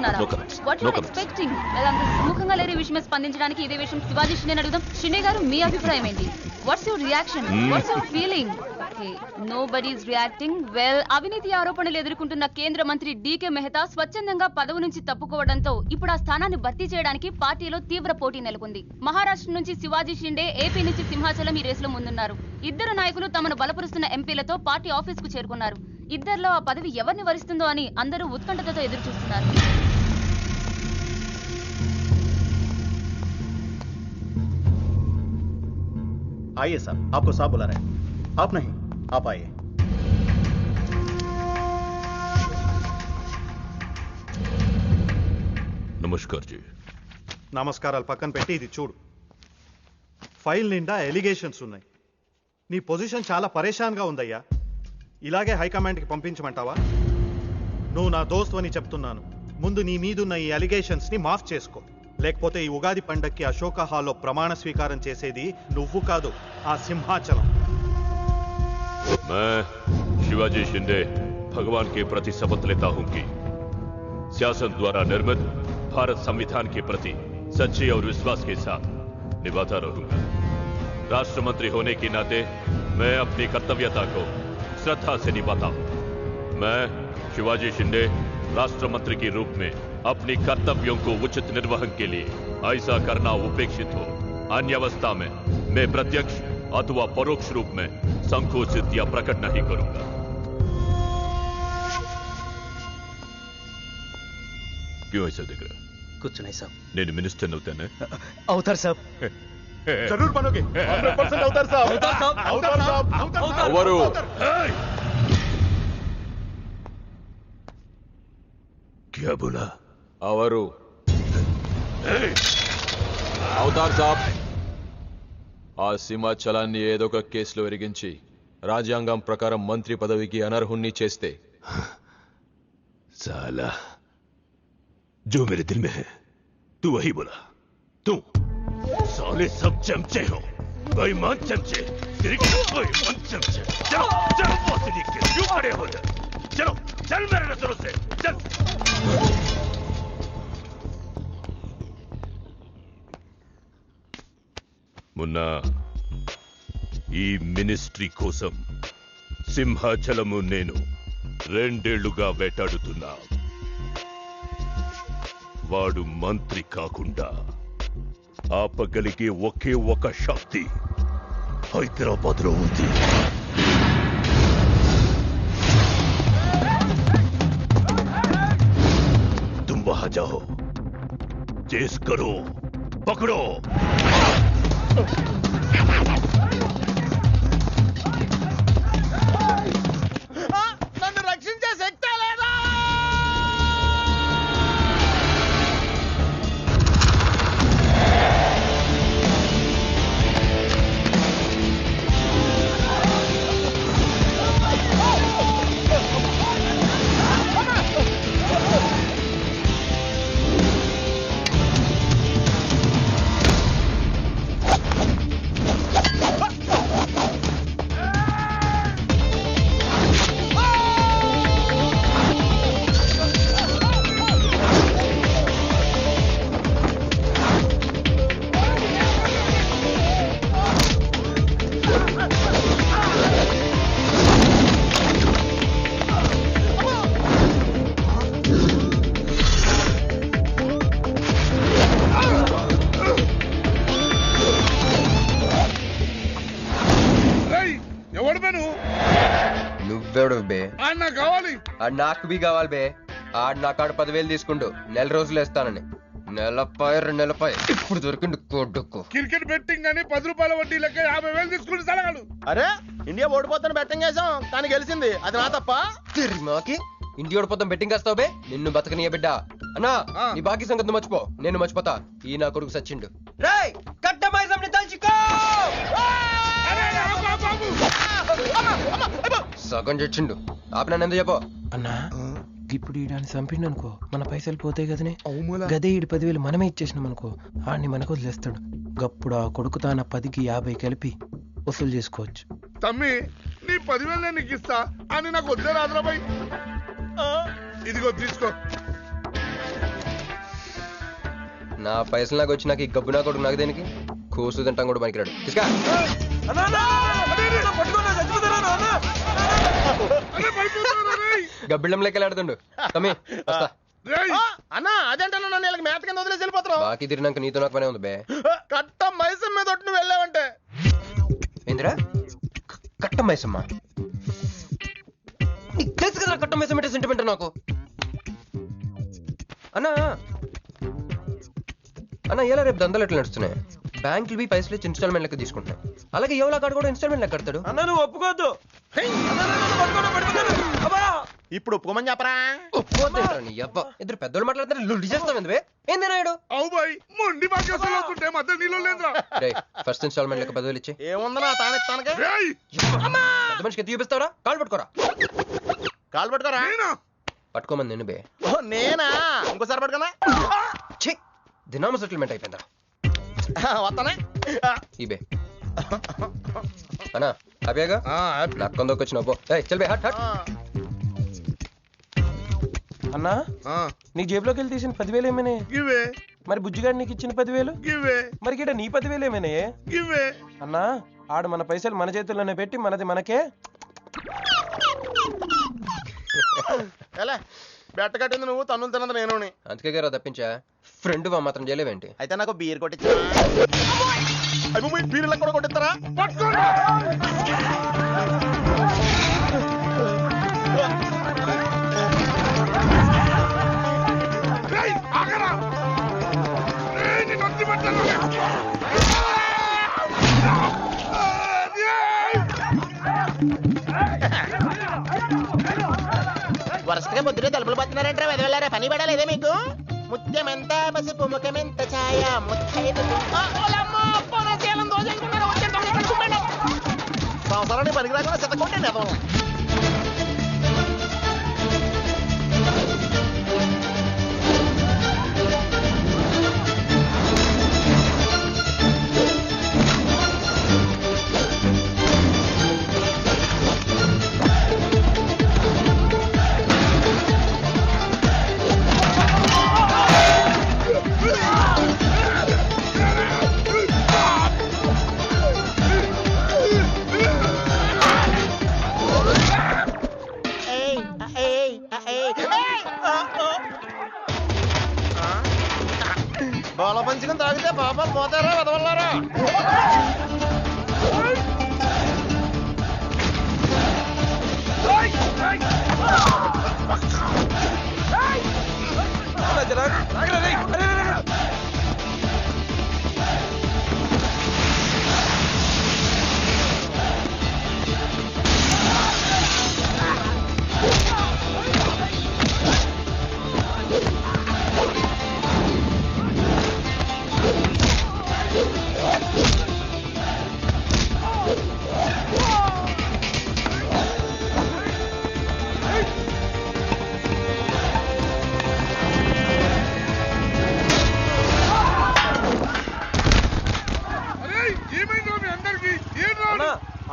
చేస్తున్నారా? What you expecting? అంత సుముఖంగా లేని విషయమే స్పందించడానికి ఇదే విషయం శివాజీ షిండే అడుగుదాం. షిండే గారు, మీ అభిప్రాయం ఏంటి? What's your reaction? What's your feeling? Nobody is reacting. Well, అవినీతి ఆరోపణలు ఎదుర్కొంటున్న కేంద్ర మంత్రి డీకే మెహతా స్వచ్ఛందంగా పదవి నుంచి తప్పుకోవడంతో ఇప్పుడు ఆ స్థానాన్ని భర్తీ చేయడానికి పార్టీలో తీవ్ర పోటీ నెలకొంది. మహారాష్ట్ర నుంచి శివాజీ షిండే, ఏపీ నుంచి సింహాచలం ఈ రేసులో ముందున్నారు. ఇద్దరు నాయకులు తమను బలపరుస్తున్న ఎంపీలతో పార్టీ ఆఫీస్ కు చేరుకున్నారు. ఇద్దరిలో ఆ పదవి ఎవరిని వరిస్తుందో అని అందరూ ఉత్కంఠతతో ఎదురు చూస్తున్నారు. आइए साहब, आपको साहब बुला रहे हैं. आप नहीं, आप आइए. నమస్కార్ జీ. నమస్కారాలు పక్కన పెట్టి ఇది చూడు. ఫైల్ నిండా ఎలిగేషన్స్ ఉన్నాయి. నీ పొజిషన్ చాలా పరేషాన్గా ఉందయ్యా. ఇలాగే హైకమాండ్కి పంపించమంటావా? నువ్వు నా దోస్తు అని చెప్తున్నాను. ముందు నీ మీదున్న ఈ అలిగేషన్స్ని మాఫ్ చేసుకో. లేకపోతే ఈ ఉగాది పండక్కి అశోక హాల్లో ప్రమాణ స్వీకారం చేసేది నువ్వు కాదు, ఆ సింహాచలం. मैं शिवाजी शिंदे भगवान के प्रति शपथ लेता हूं कि शासन द्वारा निर्मित भारत संविधान के प्रति सच्चे और विश्वास के साथ निभाता रहूंगा. राष्ट्र मंत्री होने के नाते मैं अपनी कर्तव्यता को श्रद्धा से निभाता हूं. मैं शिवाजी शिंदे राष्ट्र मंत्री के रूप में अपनी कर्तव्यों को उचित निर्वहन के लिए ऐसा करना उपेक्षित हो अन्य अवस्था में मैं प्रत्यक्ष अथवा परोक्ष रूप में संकोचित या प्रकट नहीं करूंगा. क्यों ऐसा दिख रहा? कुछ नहीं साहब. నేను మినిస్టర్ అవుతానే? అవుతారు సాబ్. जरूर बनोगे. 100% అవుతారు సాబ్. అవుతారు సాబ్. ఎవరు? क्या बोला? అవరు అవుతారు సాబ్. ఆ సింహాచలాన్ని ఏదో ఒక కేసులో ఎరిగించి రాజ్యాంగం ప్రకారం మంత్రి పదవికి అనర్హుణ్ణి చేస్తే साला जो मेरे दिल में है तू वही बोला. तू साले सब चमचे हो, बेईमान चमचे, बेईमान चमचे. चलो चलो बॉस लिख के क्यों खड़े हो जाए? चलो चल मेरे नजरों से चल. मुन्ना, ఈ మినిస్ట్రీ కోసం సింహాచలము నేను 2 ఏళ్లుగా వేటాడుతున్నా. వాడు మంత్రి కాకుండా ఆపగలిగే ఒకే ఒక శక్తి హైదరాబాద్ లో ఉంది. तुम वहां जाओ, चेस करो, पकड़ो. నన్ను రక్షించే శక్తి లేదా? నువ్వెవడు బే? నాకు బి కావాలి బే. ఆడు నా కాడు 10,000 తీసుకుండు. 1 రోజులు వేస్తానని. 2 ఇప్పుడు దొరికిండు కొడుకు. క్రికెట్ బెట్టింగ్ అని 10 రూపాయల వడ్డీ లెక్క 50,000 తీసుకుంటూ సలగాడు. అరే, ఇండియా ఓడిపోతాను బెట్టింగ్ వేసాం, కానీ గెలిచింది. అది నా తప్ప? మాకి ఇండియా ఓడిపోతాం బెట్టింగ్ వేస్తావు బే? నిన్ను బతకనియ బిడ్డ. అన్నా, నీ బాకీ సంగతి మర్చిపో, నేను మర్చిపోతా. ఈ నా కొడుకు సచ్చిండు. రేయ్, కట్టమైజంని తలుచుకో. సగం చచ్చిండు. ఆపినా ఎంత చెప్పో అన్నా. ఇప్పుడు ఈడాన్ని చంపిండు అనుకో, మన పైసలు పోతాయి కదనే. గదే ఈడు 10,000 మనమే ఇచ్చేసినాం అనుకో, ఆడిని మనకు వదిలేస్తాడు. గప్పుడు ఆ కొడుకు తాన 10కి 50 కలిపి వసూలు చేసుకోవచ్చు. తమ్మి, నీ 10,000 నేను నీకు ఇస్తా అని నాకు వద్దే రాదురాబాయ్. ఇదిగో తీసుకో. నా పైసలు నాకు వచ్చి నాకు ఈ గబ్బు నా కొడుకు నాకు దేనికి కూసు తింటాం కూడా పనికిరాడు తీసుకా గబ్బిళ్ళం లెక్కలు ఆడుతుండు తమ్మి వస్తా అన్నా అదేంటన్నా నన్ను వీళ్ళకి మేత కింద వదిలేసి వెళ్ళిపోతారు. బాకీ తిరిగినాక నీతో నాకు పనే ఉంది బే. కట్ట మైసం మీద ఒట్టు నువ్వు వెళ్ళావంటే ఏందిరా కట్ట మైసమ్మ నీకు తెలుసు కదా కట్ట మైసం అంటే సెంటిమెంట్ నాకు. అన్నా అన్న ఎలా రేపు దందలు ఎట్లా నడుస్తున్నాయి? బ్యాంకులు బి పైసలు ఇచ్చి ఇన్స్టాల్మెంట్ లెక్క తీసుకుంటాయి. అలాగే ఎవలా కాడు కూడా ఇన్స్టాల్మెంట్ లెక్క కడతాడు. అన్న నువ్వు ఒప్పుకోవద్దు. ఇప్పుడు ఒప్పుకోమని చెప్పరా? ఒప్పుకోద్దేంట్రా నీ అబ్బా ఇద్దరు పెద్దోళ్ళు మాట్లాడుతారు లుడి చేస్తావు ఎందువే? ఏంది నాయుడు అవు బాయ్ మొండి బాకేసులు వస్తుంటే మధ్య నీళ్ళు లేదురా. ఫస్ట్ ఇన్స్టాల్మెంట్ లెక్క 10,000 ఇచ్చి ఏముందనా తానెత్తానగా పెద్ద మనిషికి ఎత్తి చూపిస్తావరా? కాళ్ళు పట్టుకోరా. కాలు పట్టుకోరా. పట్టుకోమని నేను బే. ఓ నేనా? ఇంకోసారి పట్టుకున్నా ఛీ దినామ సెటిల్మెంట్ అయిపోయిందా? వస్తానే ఈ బే అన్నా హ్యాపీగా నాకు కొందరికి వచ్చిన పో. చల్ బే హట్ హట్. అన్నా నీ జేబులోకి వెళ్ళి తీసిన 10,000 ఏమైనా? గివే మరి బుజ్జిగాడు నీకు ఇచ్చిన 10,000? గివే మరి గిట నీ 10,000 ఏమైనా? గివే అన్నా ఆడు మన పైసలు మన చేతుల్లోనే పెట్టి మనది మనకే. ఎలా బెట్ట కట్టింది నువ్వు, తన్నులు తిన్నది నేను. అందుకే గారు తప్పించా ఫ్రెండ్ వా మాత్రం చేయలేవేంటి? అయితే నాకు బీర్ కొట్టించా. బీర్లకు కూడా కొట్టిస్తారా? వరుసగా పొద్దునే తలుపులు పడుతున్నారంటే వెదవెళ్ళారా? పని పడలేదే మీకు? ముత్యమెంత పసుపు ముఖమెంత ఛాయ సంవత్సరానికి పనికి రాకుండా చెత్తకొట్టండి అదో. బాల పంచకం తాగితే పాపాలు పోతారా వెదవల్లారా?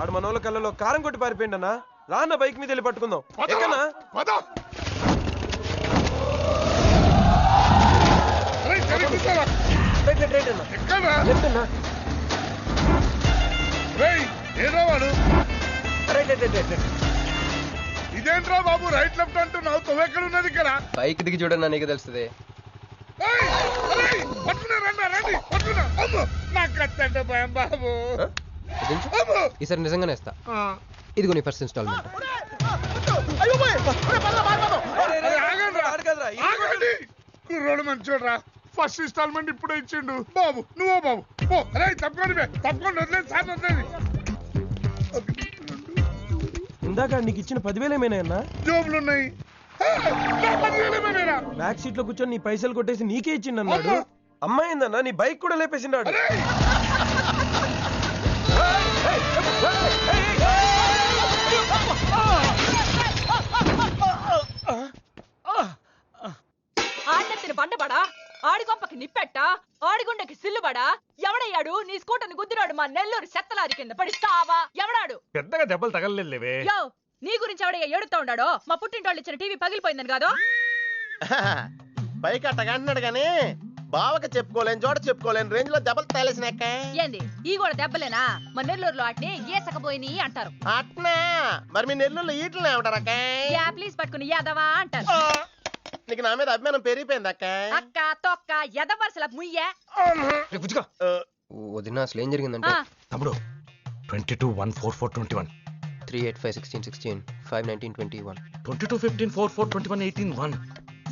ఆడు మన వాళ్ళ కళ్ళలో కారం కొట్టి పారిపోయింది అన్న. రాన్న బైక్ మీద వెళ్ళి పట్టుకుందాం. ఎక్కనా ఏదో వాడు ఇదేంట్రా బాబు రైట్ లెఫ్ట్ అంటున్నావు? తొవ్వెక్కడ ఉన్నది ఇక్కడ? బైక్ దిగి చూడన్నా నీకు తెలుస్తుంది. బాబు ఈసారి నిజంగానే ఇస్తా. ఇదిగో నీ ఫస్ట్ ఇన్స్టాల్మెంట్. కుర్రోడు మంచోడ్రా. ఫస్ట్ ఇన్స్టాల్మెంట్ ఇప్పుడే ఇచ్చిండు. బాబు నువ్వో బాబు అరే తప్పకుండా తప్పకుండా వదిలేదు సార్ వదిలేదు. ఇందాక నీకు ఇచ్చిన 10,000 ఏమైనా అన్నా? జోబులు ఉన్నాయి. బ్యాక్ సీట్ లో కూర్చొని నీ పైసలు కొట్టేసి నీకే ఇచ్చిండు అన్నాడు. అమ్మాయిందన్నా నీ బైక్ కూడా లేపేసిండాడు. ఆడెత్తిన బండబడా, ఆడి గొప్పకి నిప్పెట్టా, ఆడిగుండకి సిల్లుబడా, ఎవడయ్యాడు నీ స్కూటర్ని గుద్దినాడు మా నెల్లూరు చెత్తలారి కింద పడిస్తావా? ఎవడాడు? పెద్దగా దెబ్బలు తగలలేవే. యో నీ గురించి ఎవడయ్యా ఏడుతా ఉన్నాడో? మా పుట్టింటోళ్ళు ఇచ్చిన టీవీ పగిలిపోయిందని కాదు? పైకి అట్టగా అంటున్నాడు కానీ బావకి చెప్పుకోలేని చోట చెప్పుకోలేని రేంజ్ లో దెబ్బలు తేలేసినాక. ఏంది ఈ కూడా దెబ్బలేనా? మన నెల్లూరులో వాటిని గీసకపోయినాయి అంటారు. అట్నా? మరి మీ నెల్లూరులో ఈటలు ఏమంటారక్క? ప్లీజ్ పట్టుకుని ఎదవా అంటారు. నీకు నా మీద అభిమానం పెరిగిపోయింది అక్క. అక్క తొక్క ఎదవరసల ముయ్య. వదిన అసలు ఏం జరిగిందంటే తమ్ముడు 22-1-4-4-21 3-8-5-16-16 5-19-21 22-15-4-4-21-18-1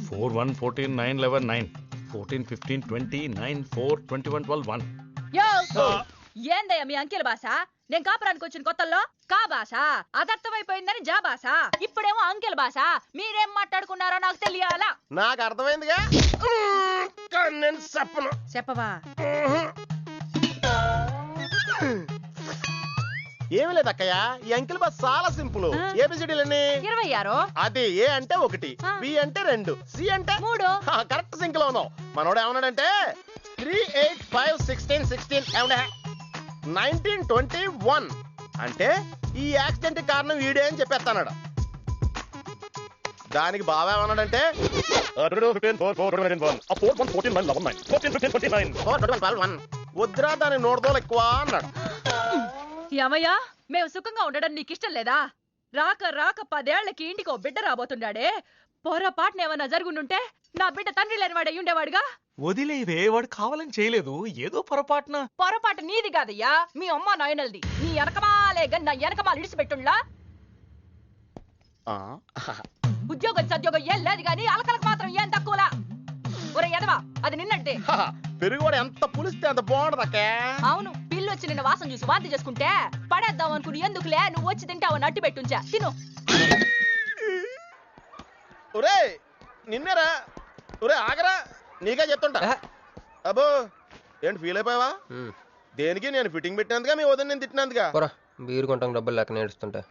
4-1-14-9-11-9 14-15-20-9-4-21-12-1 యో ఏందయ్యా మీ అంకెల భాష? నేను కాపురానికి వచ్చిన కొత్తల్లో కా భాష అదర్థమైపోయిందని జా భాష. ఇప్పుడేమో అంకెల భాష. మీరేం మాట్లాడుకున్నారో నాకు తెలియాలా? నాకు అర్థమైందిగా, నేను చెప్పను. చెప్పవా? ఏమి లేదు అక్కయ్య, ఈ అంకిల్ బస్ చాలా సింపుల్. ఏబిసిడీలన్నీ 26. అది ఏ అంటే 1, బి అంటే 2, సి అంటే 3. కరెక్ట్ సింక్ లో ఉన్నావు. మనోడు ఏమన్నాడంటే 3-8-5-16-16 ఏమన్నా 19-21 అంటే ఈ యాక్సిడెంట్ కారణం వీడే అని చెప్పేస్తాడు. దానికి బాబా ఏమన్నాడంటే 14-15-14-11-9 వద్దురా దాని 100 దోలు ఎక్కువ అన్నాడు. ఏమయ్యా మేము సుఖంగా ఉండడం నీకు ఇష్టం లేదా? రాక రాక 10 ఏళ్లకి ఇంటికి ఓ బిడ్డ రాబోతున్నాడే. పొరపాటున ఏమన్నా జరుగుండుంటే నా బిడ్డ తండ్రి లేని వాడు అయ్యుండేవాడుగా. వదిలేవే, వాడు కావాలని చేయలేదు, ఏదో పొరపాటున. పొరపాటు నీది కాదయ్యా, మీ అమ్మ నాయనల్ది. నీ వెనకమాలే నా వెనకమాలు ఇడిచిపెట్టుండ్లా. ఉద్యోగం సద్యోగం ఏం లేదు గాని అలకలకు మాత్రం ఏం తక్కువలా. ఒరే ఎదవా, అది నిన్నంటే. పెరుగు కూడా ఎంత పులిస్తే అంత బాగుంటది అక్క. అవును, పిల్లు వచ్చి నిన్న వాసన చూసి వాంతి చేసుకుంటే పడేద్దాం అనుకుని ఎందుకులే నువ్వు వచ్చి తింటావు నట్టు పెట్టుంచా. తిను. ఒరే నిన్నేరా, ఒరే ఆగరా, నీకే చెప్తుంటా. అబ్బో ఏంటి ఫీల్ అయిపోయావా? దేనికి? నేను ఫిట్టింగ్ పెట్టినందుగా, మీ వదిన నేను తిట్టినందుగా. బీరు కొంటాం డబ్బులు లేక నేడుస్తుంటా.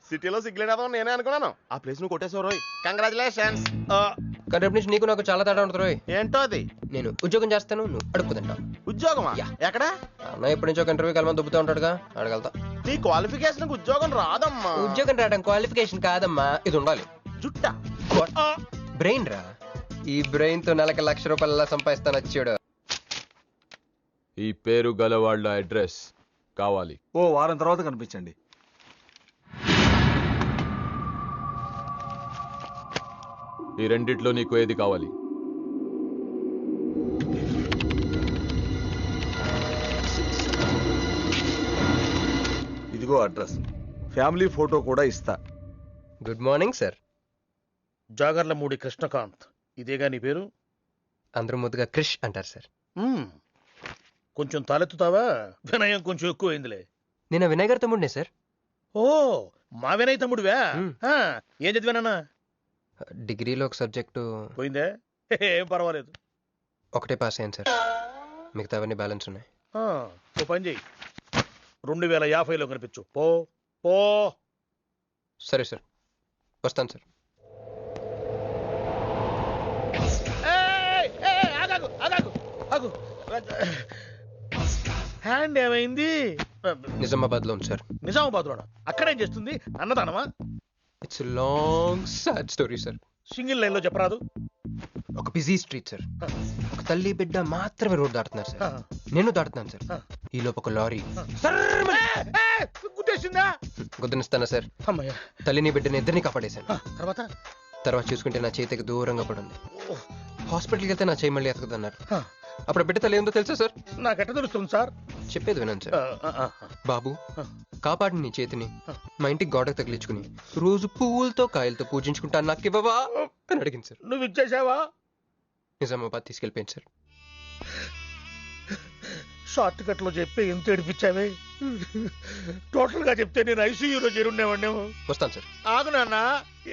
సిటీలో సిగ్గులేదా నేనే అనుకున్నాను. ఆ ప్లేస్ నువ్వు కొట్టేసావు రోయ్, కంగ్రాచులేషన్స్. కానీ రేపు నుంచి నీకు నాకు చాలా తేడా ఉంటుంది రోయ్. ఏంటో అది? నేను ఉద్యోగం చేస్తాను, నువ్వు అడుక్కు తింటావు. ఉద్యోగమా? ఎక్కడ? అన్న ఎప్పటి నుంచో ఒక ఇంటర్వ్యూకి వెళ్ళమని దుబ్బుతూ ఉంటాడుగా, అడగలుగుతా. నీ క్వాలిఫికేషన్ ఉద్యోగం రాదమ్మా. ఉద్యోగం రావడం క్వాలిఫికేషన్ కాదమ్మా, ఇది ఉండాలి. జుట్టా? బ్రెయిన్ రా. ఈ బ్రెయిన్ తో నెలకి ₹1,00,000 సంపాదిస్తాను వచ్చాడు. ఈ పేరు గల వాళ్ళ అడ్రస్ కావాలి. ఓ వారం తర్వాత కనిపించండి. ఈ రెండిట్లో నీకు ఏది కావాలి? ఇదిగో అడ్రస్, ఫ్యామిలీ ఫోటో కూడా ఇస్తా. Good morning sir. Jagarlamudi Krishnakanth, ఇదేగా నీ పేరు? అందరూ ముద్దుగా క్రిష్ అంటారు సార్. కొంచెం తలెత్తుతావా? వినయం కొంచెం ఎక్కువైందిలే. నేను వినయ్ గారి తమ్ముడినే సార్. ఓ మా వినయ్ తమ్ముడివా? ఏం చదివానా? డిగ్రీలో ఒక సబ్జెక్టు పోయిందే. ఏం పర్వాలేదు, ఒకటే పాస్ అయ్యాను సార్. మిగతావన్నీ బ్యాలెన్స్ ఉన్నాయి. ఓ పని చెయ్యి, 2050లో కనిపించు. పో పో. సరే సార్, వస్తాను సార్. హ్యాండ్ ఏమైంది? నిజామాబాద్ లో ఉంది సార్. నిజామాబాద్ లోనా? అక్కడేం చేస్తుంది? అన్నదానమా? It's long sad story sir. Single line లో చెప్పరాదు? ఒక బిజీ స్ట్రీట్ సార్. ఒక తల్లి బిడ్డ మాత్రమే రోడ్ దాటుతున్నారు సార్. నేను దాటుతున్నాను సార్. ఈ లోపు ఒక లారీ గుద్దేసిందా? గుద్దనిస్తానా సార్? అమ్మయ్య. తల్లిని బిడ్డని ఇద్దరిని కాపాడేశాను. తర్వాత చూసుకుంటే నా చేతికి దూరంగా పడింది. హాస్పిటల్కి వెళ్తే నా చేయి మళ్ళీ ఎతకదన్నారు. అప్పుడు బిడ్డ తల్లి ఏందో తెలుసా సార్? నాకెట్ట తెలుస్తుంది సార్? చెప్పేది వినండి సార్. బాబు కాపాడి నీ చేతిని మా ఇంటికి గోడకు తగిలించుకుని రోజు పువ్వులతో కాయలతో పూజించుకుంటాను, నాకు ఇవ్వవా అని అడిగింది సార్. నువ్వు ఇచ్చేసావా? నిజామాబాద్ తీసుకెళ్ళిపోయింది సార్. షార్ట్ కట్ లో చెప్పి ఎంత ఏడిపించావే. టోటల్ గా చెప్తే నేను ఐసీయూలో చేరుండేవాడినేమో. వస్తాను సార్. ఆగు నాన్న,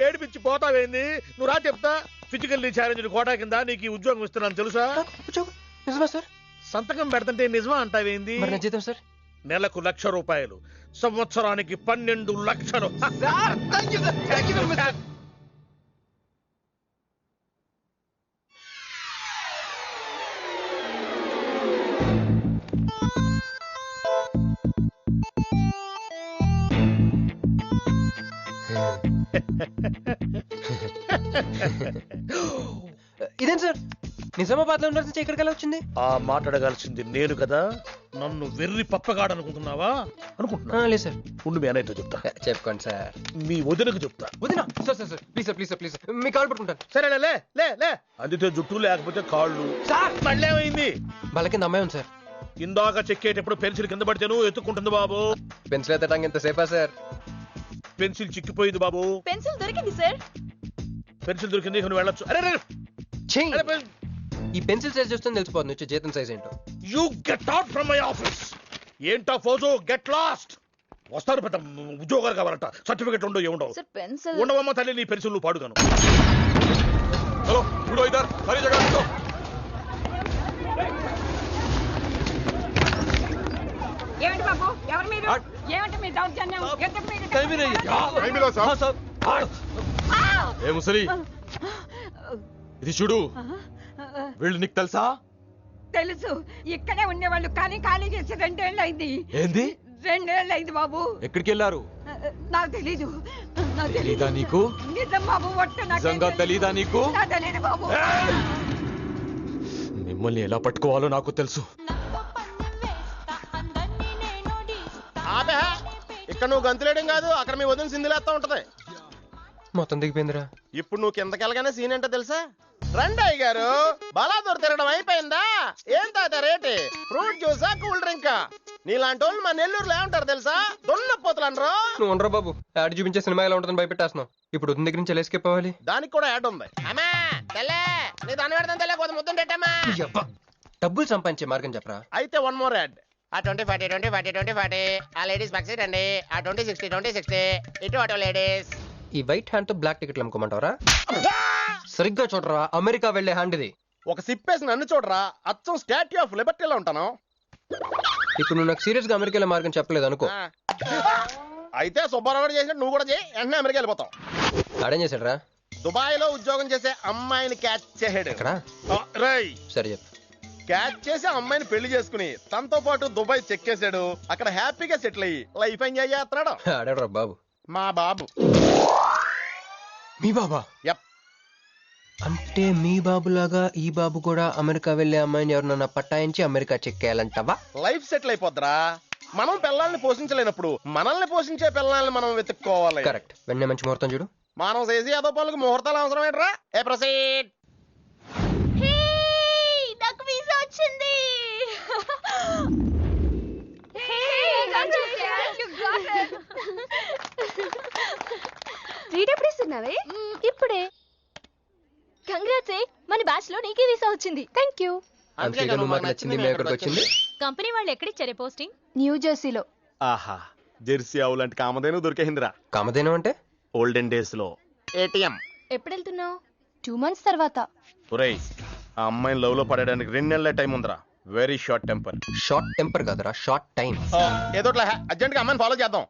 ఏడిపించి పోతావేంది? నువ్వు రా చెప్తా. ఫిజికల్లీ ఛాలెంజ్ కోటా కింద నీకు ఉద్యోగం ఇస్తున్నాను తెలుసా? నిజమా సార్? సంతకం పెడతంటే నిజమా అంటావేంది? మరి నా జీతం సార్? నెలకు ₹1,00,000, సంవత్సరానికి 12 లక్షలు. ఇదేం సార్? నిజామాబాద్ లో ఉండాల్సి ఇక్కడికి ఎలా వచ్చింది? ఆ మాట్లాడగాల్సింది నేను కదా, నన్ను వెర్రి పప్పగాడనుకుంటున్నావా? అనుకుంటున్నా లేదు సార్. ఉండు మీ అన్నయ్యతో చెప్తా. చెప్పుకోండి సార్. మీ వదినకు చెప్తా. వదినా sir sir sir please sir please sir please me call పట్టుకుంటాను. సరే లే లే లే అందితే జుట్టు లేకపోతే కాళ్ళు. సార్ మళ్ళీ ఏమైంది? వాళ్ళ కింద అమ్మాయి ఉంది సార్. ఇందాక చెక్కేటప్పుడు పెన్సిల్ కింద పడితేను ఎత్తుకుంటుంది బాబు. పెన్సిల్ ఎత్తడానికి ఎంతసేపా సార్? పెన్సిల్ చిక్కిపోయింది బాబు. పెన్సిల్ దొరికింది సార్. పెన్సిల్ దొరికింది, నువ్వు వెళ్ళొచ్చు. అరే చెయ్యి. ఈ పెన్సిల్ సైజ్ చూస్తే తెలిసిపోతుంది వచ్చే జీతం సైజ్ ఏంటో. You get out from my office. ఏంటా ఫోజో, గెట్ లాస్ట్. వస్తారు పెద్ద ఉద్యోగాలు కావాలంట, సర్టిఫికెట్ ఉండవు ఏముండవు. సార్ పెన్సిల్ ఉండవమ్మ తల్లి, నీ పెన్సిల్ నువ్వు పాడుగాను. హలో చూడో ఇద్దరు సరే జగ. ఏమిటి బాబు, ఎవరు మీరు? ఏమిటి మీ దౌర్జన్యం? ఏ ముసలి, ఇది చూడు. వీళ్ళు నీకు తెలుసా? తెలుసు, ఇక్కడే ఉండేవాళ్ళు కానీ ఖాళీ చేసి 2 ఏళ్ళు అయింది. ఏంది? 2 ఏళ్ళు అయింది బాబు. ఎక్కడికి వెళ్ళారు? నాకు తెలీదు. తెలీదా నీకు? నిజం బాబు, ఒట్టు నిజంగా తెలీదా నీకు? తెలీదు బాబు. మిమ్మల్ని ఎలా పట్టుకోవాలో నాకు తెలుసు. ఆపే, ఇక్కడ నువ్వు గంతులేయడం కాదు, అక్కడ మీ వదిన సింధులేస్తా ఉంటది. మొత్తం దిగిపోయిందిరా. ఇప్పుడు నువ్వు కిందకెళ్ళగానే సీన్ ఏంటో తెలుసా? రండయ్య గారు, బలాదూర్ తిరగడం అయిపోయిందా? ఏం తాత రేటు? ఫ్రూట్ జ్యూసా, కూల్ డ్రింకా? నీలాంటి వాళ్ళు మా నెల్లూరులో ఏమంటారు తెలుసా? దొన్నపోతులు అనరు. నువ్వు ఉండరా బాబు, యాడ్ చూపించే సినిమా ఎలా ఉంటుందని భయపెట్టేస్తున్నావు. ఇప్పుడు వదిన దగ్గర నుంచి ఎలా ఎస్కేప్ అవ్వాలి? దానికి కూడా యాడ్ ఉంది. అమ్మా తెల్లే, నీ దాన్ని పెడతాను తెల్లే, కొంత ముద్దుంటేటమ్మా. డబ్బులు సంపాదించే మార్గం చెప్పరా. అయితే 1 more యాడ్. ఆ 20-40 20-40 20-40 ఆ లేడీస్ పక్షి అండి. ఆ 20-60 20-60 ఇటు అటు లేడీస్. ఈ వైట్ హ్యాండ్ తో బ్లాక్ టికెట్లు అమ్ముకోమంటావరా? సరిగ్గా చూడరా, అమెరికా వెళ్లే హ్యాండ్ ఇది. ఒక సిప్పేసి నన్ను చూడరా, అచ్చం స్టాట్యూ ఆఫ్ లిబర్టీలో ఉంటాను. ఇప్పుడు నువ్వు నాకు సీరియస్ గా అమెరికా మార్గం చెప్పలేదు అనుకో. అయితే సుబ్బారావు చేసినట్టు నువ్వు కూడా చేయి, వెంటనే అమెరికా వెళ్ళిపోతాం. ఆడేం చేశాడు? దుబాయ్ లో ఉద్యోగం చేసే అమ్మాయిని క్యాచ్ చేసాడు. ఎక్కడ? సరే చెప్పు. క్యాచ్ చేసి అమ్మాయిని పెళ్లి చేసుకుని తనతో పాటు దుబాయ్ చెక్కేశాడు. అక్కడ హ్యాపీగా సెటిల్ అయ్యి లైఫ్ ఎంజాయ్ చేస్తున్నాడు. ఆడాడు బాబు. మా బాబు. మీ బాబా? యప్. అంటే మీ బాబులాగా ఈ బాబు కూడా అమెరికా వెళ్లే అమ్మాయిని ఎవరినన్నా పట్టాయించి అమెరికా చెక్కేయాలంటావా? లైఫ్ సెటిల్ అయిపోద్దిరా. మనం పిల్లల్ని పోషించలేనప్పుడు మనల్ని పోషించే పిల్లల్ని మనం వెతుక్కోవాలి. కరెక్ట్. వెంటనే మంచి ముహూర్తం చూడు. మనం చేసి అదో పనులకు ముహూర్తాలు అవసరం ఏంట్రా? ఏ ప్రొసీడ్. నాకు వీసా వచ్చింది. ఎప్పుడు ఇస్తున్నావే? ఇప్పుడే. కంగ్రాట్స్, మన బ్యాచ్ లో నీకే వీసా వచ్చింది. Thank you. అంతేగా నువ్వు మాకు నచ్చింది, మేము ఎక్కడికి వచ్చింది. కంపెనీ వాళ్ళు ఎక్కడిచ్చారే పోస్టింగ్? న్యూ జెర్సీలో. ఆహా, జెర్సీ ఆవు లాంటి కామధేను దొరికేసిందిరా. కామధేను అంటే? ఓల్డెన్ డేస్ లో ఏటీఎం. ఎప్పుడు వెళ్తున్నావు? 2 months తర్వాత. ఒరేయ్, ఆ అమ్మాయిని లవ్ లో పడడానికి 2 నెలల టైం ఉందిరా. Very short temper. Short temper కాదురా, షార్ట్ టైం. ఏదో అర్జెంట్ గా అమ్మాయిని ఫాలో చేద్దాం.